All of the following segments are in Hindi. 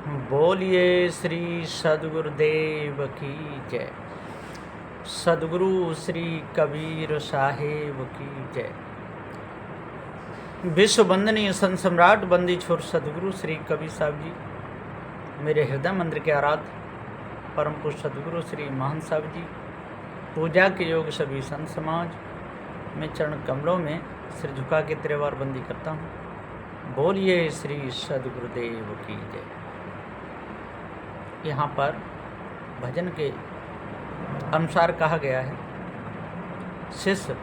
बोलिए श्री सद्गुरुदेव की जय। सद्गुरु श्री कबीर साहेब की जय। विश्व वंदनीय संत सम्राट बंदी छोर सद्गुरु श्री कबीर साहब जी, मेरे हृदय मंदिर के आराध्य परम पुरुष सद्गुरु श्री महान साहब जी, पूजा के योग सभी संत समाज में चरण कमलों में सिर झुका के त्रिवार बंदी करता हूँ। बोलिए श्री सद्गुरुदेव की जय। यहाँ पर भजन के अनुसार कहा गया है, शिष्य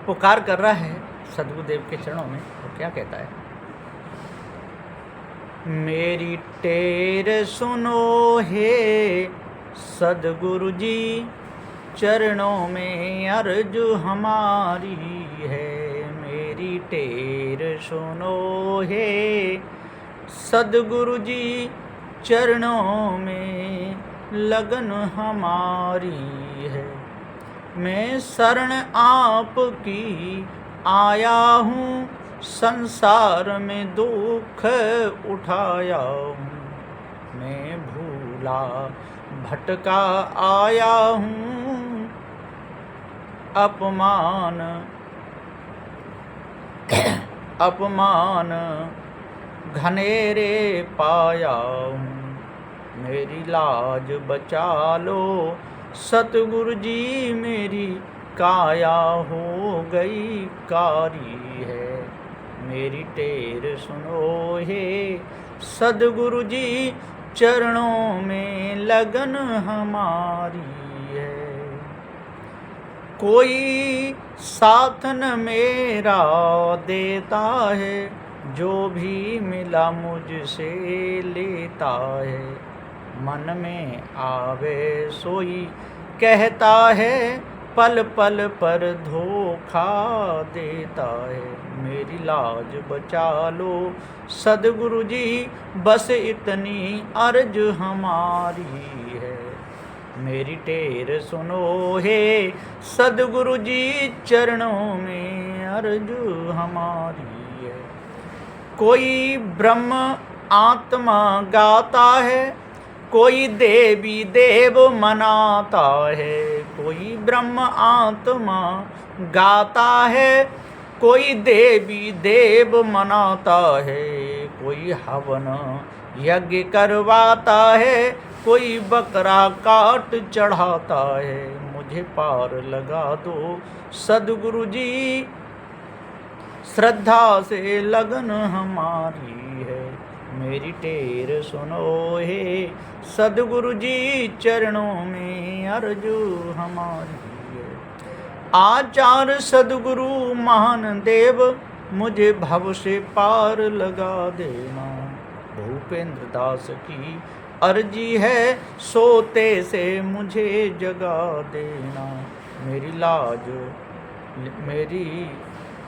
पुकार कर रहा है सद्गुरुदेव के चरणों में, तो क्या कहता है? मेरी टेर सुनो हे सद्गुरु जी, चरणों में अर्ज हमारी है। मेरी टेर सुनो हे सद्गुरु जी, चरणों में लगन हमारी है। मैं शरण आपकी आया हूँ, संसार में दुख उठाया हूँ। मैं भूला भटका आया हूँ, अपमान घनेरे पाया हूँ। मेरी लाज बचा लो सतगुरु जी, मेरी काया हो गई कारी है। मेरी टेर सुनो हे सद्गुरु जी, चरणों में लगन हमारी है। कोई साथ न मेरा देता है, जो भी मिला मुझसे लेता है। मन में आवे सोई कहता है, पल पल पर धोखा देता है। मेरी लाज बचा लो सद्गुरु जी, बस इतनी अर्ज हमारी है। मेरी टेर सुनो हे सद्गुरु जी, चरणों में अर्ज हमारी है। कोई ब्रह्म आत्मा गाता है, कोई देवी देव मनाता है। कोई ब्रह्म आत्मा गाता है, कोई देवी देव मनाता है। कोई हवन यज्ञ करवाता है, कोई बकरा काट चढ़ाता है। मुझे पार लगा दो सद्गुरु जी, श्रद्धा से लगन हमारी है। मेरी टेर सुनो हे सद्गुरु जी, चरणों में अर्जू हमारी है। आचार्य सद्गुरु महान देव, मुझे भव से पार लगा देना। भूपेंद्र दास की अर्जी है, सोते से मुझे जगा देना। मेरी लाज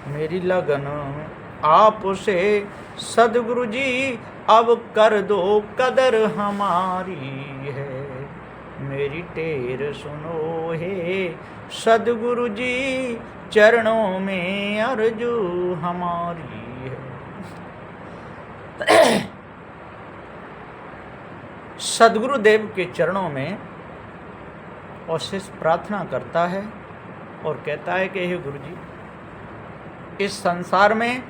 मेरी लगन आपसे सद्गुरु जी, अब कर दो कदर हमारी है। मेरी टेर सुनो हे सद्गुरु जी, चरणों में अर्जू हमारी है। सद्गुरुदेव के चरणों में और शिष्य प्रार्थना करता है और कहता है कि हे गुरु जी, इस संसार में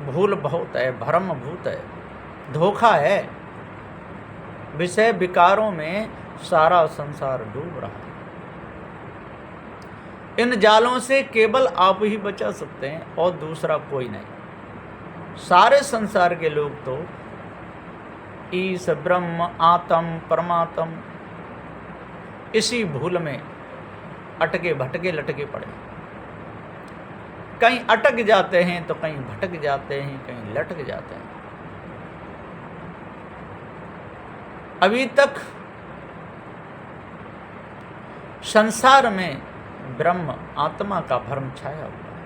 भूल बहुत है, भ्रम भूत है, धोखा है, विषय विकारों में सारा संसार डूब रहा है। इन जालों से केवल आप ही बचा सकते हैं और दूसरा कोई नहीं। सारे संसार के लोग तो ईश ब्रह्म आत्म परमात्म इसी भूल में अटके भटके लटके पड़े। कहीं अटक जाते हैं तो कहीं भटक जाते हैं, कहीं लटक जाते हैं। अभी तक संसार में ब्रह्म आत्मा का भ्रम छाया हुआ है।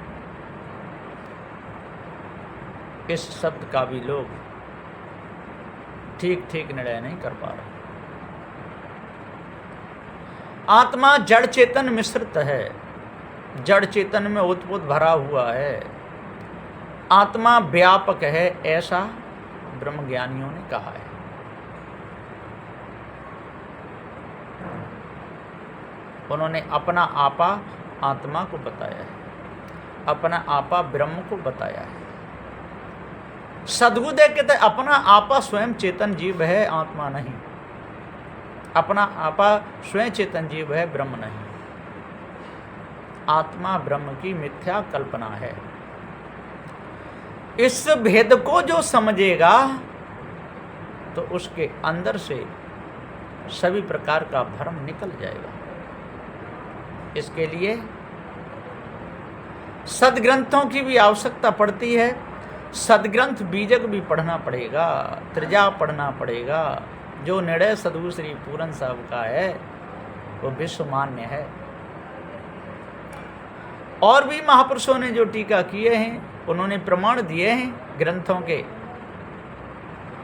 इस शब्द का भी लोग ठीक ठीक निर्णय नहीं कर पा रहे। आत्मा जड़ चेतन मिश्रित है, जड़ चेतन में ओतप्रोत भरा हुआ है। आत्मा व्यापक है ऐसा ब्रह्म ज्ञानियों ने कहा है। उन्होंने अपना आपा आत्मा को बताया है, अपना आपा ब्रह्म को बताया है। सद्गुरुदेव कहते हैं अपना आपा स्वयं चेतन जीव है, आत्मा नहीं। अपना आपा स्वयं चेतन जीव है, ब्रह्म नहीं। आत्मा ब्रह्म की मिथ्या कल्पना है। इस भेद को जो समझेगा तो उसके अंदर से सभी प्रकार का भ्रम निकल जाएगा। इसके लिए सदग्रंथों की भी आवश्यकता पड़ती है। सदग्रंथ बीजक भी पढ़ना पड़ेगा, त्रिजा पढ़ना पड़ेगा। जो निर्णय सदगुरु श्री पूरन साहब का है वो विश्व मान्य है। और भी महापुरुषों ने जो टीका किए हैं उन्होंने प्रमाण दिए हैं ग्रंथों के।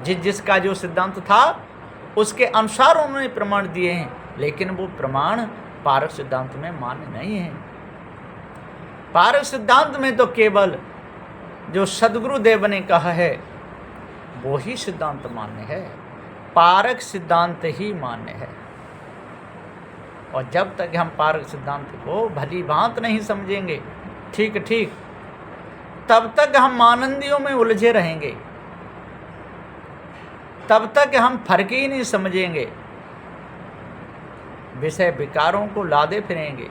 जिसका जो सिद्धांत था उसके अनुसार उन्होंने प्रमाण दिए हैं, लेकिन वो प्रमाण पारक सिद्धांत में मान्य नहीं है। पारक सिद्धांत में तो केवल जो सद्गुरुदेव ने कहा है वो ही सिद्धांत मान्य है, पारक सिद्धांत ही मान्य है। और जब तक हम पारक सिद्धांत को भली भांत नहीं समझेंगे ठीक ठीक, तब तक हम आनंदियों में उलझे रहेंगे, तब तक हम फर्क ही नहीं समझेंगे। विषय विकारों को लादे फिरेंगे,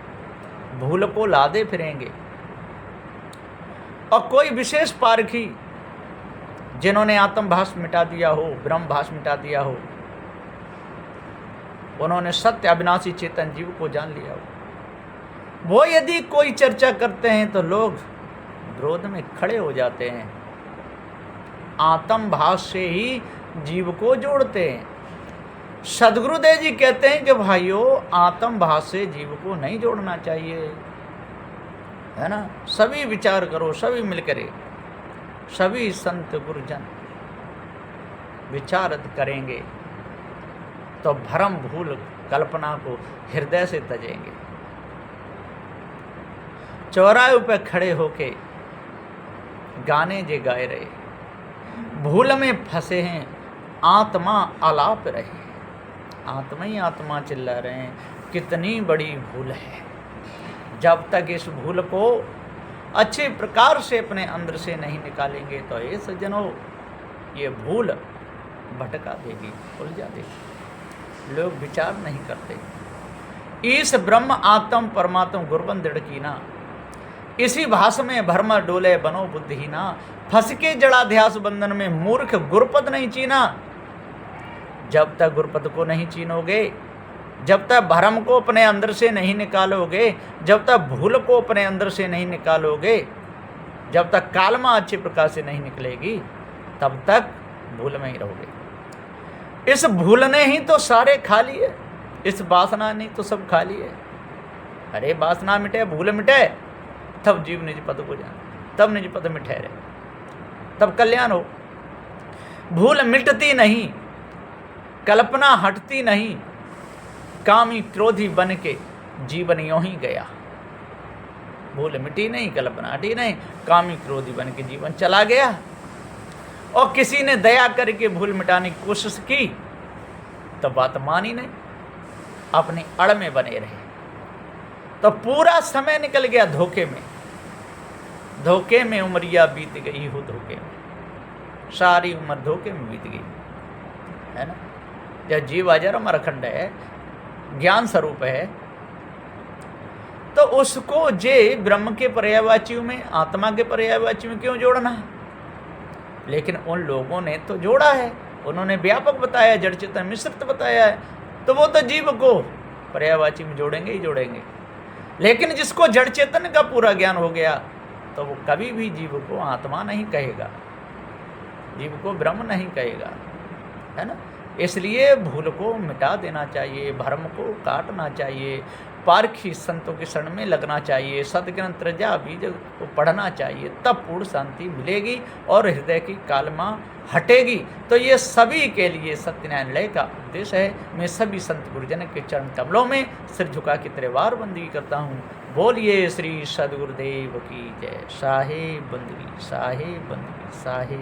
भूल को लादे फिरेंगे। और कोई विशेष पारखी जिन्होंने आत्म भाष मिटा दिया हो, ब्रह्म भाष मिटा दिया हो, उन्होंने सत्य अविनाशी चेतन जीव को जान लिया हो, वो यदि कोई चर्चा करते हैं तो लोग विरोध में खड़े हो जाते हैं। आत्म भाष से ही जीव को जोड़ते हैं। सद्गुरुदेव जी कहते हैं कि भाइयों आत्म भाष से जीव को नहीं जोड़ना चाहिए, है ना। सभी विचार करो, सभी मिलकर, सभी संत गुरुजन विचार करेंगे तो भ्रम भूल कल्पना को हृदय से तजेंगे। चौराहे पे खड़े होके गाने जे गाए रहे, भूल में फंसे हैं आत्मा आलाप रहे, आत्मा ही आत्मा चिल्ला रहे हैं, कितनी बड़ी भूल है। जब तक इस भूल को अच्छे प्रकार से अपने अंदर से नहीं निकालेंगे तो ये सज्जनों ये भूल भटका देगी, उलझा देगी। लोग विचार नहीं करते। इस ब्रह्म आत्म परमात्म गुरबन दृढ़ की ना, इसी भाष में भ्रम डोले बनो बुद्धिहीना, फंस के जड़ाध्यास बंधन में मूर्ख गुरपद नहीं चीना। जब तक गुरपद को नहीं चीनोगे, जब तक भ्रम को अपने अंदर से नहीं निकालोगे, जब तक भूल को अपने अंदर से नहीं निकालोगे, जब तक कालमा अच्छे प्रकार से नहीं निकलेगी, तब तक भूल में ही रहोगे। इस भूल ने ही तो सारे खा लिए, इस वासना ने तो सब खा लिए। अरे वासना मिटे, भूल मिटे, तब जीव निज पद को जाने, तब निज पद में ठहरे, तब कल्याण हो। भूल मिटती नहीं, कल्पना हटती नहीं, कामी क्रोधी बन के जीवन यूं ही गया। भूल मिटी नहीं, कल्पना हटी नहीं, कामी क्रोधी बन के जीवन चला गया। और किसी ने दया करके भूल मिटाने की कोशिश की तो बात मानी नहीं, अपनी अड़ में बने रहे, तो पूरा समय निकल गया धोखे में। धोखे में उमरिया बीत गई हो, धोखे में सारी उम्र धोखे में बीत गई, है ना। जब जीव अजर अमर अखंड है, ज्ञान स्वरूप है, तो उसको जे ब्रह्म के पर्यायवाचियों में, आत्मा के पर्यायवाचियों में क्यों जोड़ना है। लेकिन उन लोगों ने तो जोड़ा है, उन्होंने व्यापक बताया, जड़ चेतन मिश्रित बताया है, तो वो तो जीव को पर्यायवाची में जोड़ेंगे ही जोड़ेंगे। लेकिन जिसको जड़ चेतन का पूरा ज्ञान हो गया तो वो कभी भी जीव को आत्मा नहीं कहेगा, जीव को ब्रह्म नहीं कहेगा, है ना। इसलिए भूल को मिटा देना चाहिए, भ्रम को काटना चाहिए, पारखी संतों के शरण में लगना चाहिए, सदग्रंथ त्रजा बीज को पढ़ना चाहिए, तब पूर्ण शांति मिलेगी और हृदय की कालमा हटेगी। तो ये सभी के लिए सत्य न्यायालय का उद्देश्य है। मैं सभी संत गुरुजन के चरण कमलों में सिर झुका के त्रिवार बंदगी करता हूँ। बोलिए श्री सदगुरुदेव की जय। साहे बंदगी, साहे बंदगी, साहे।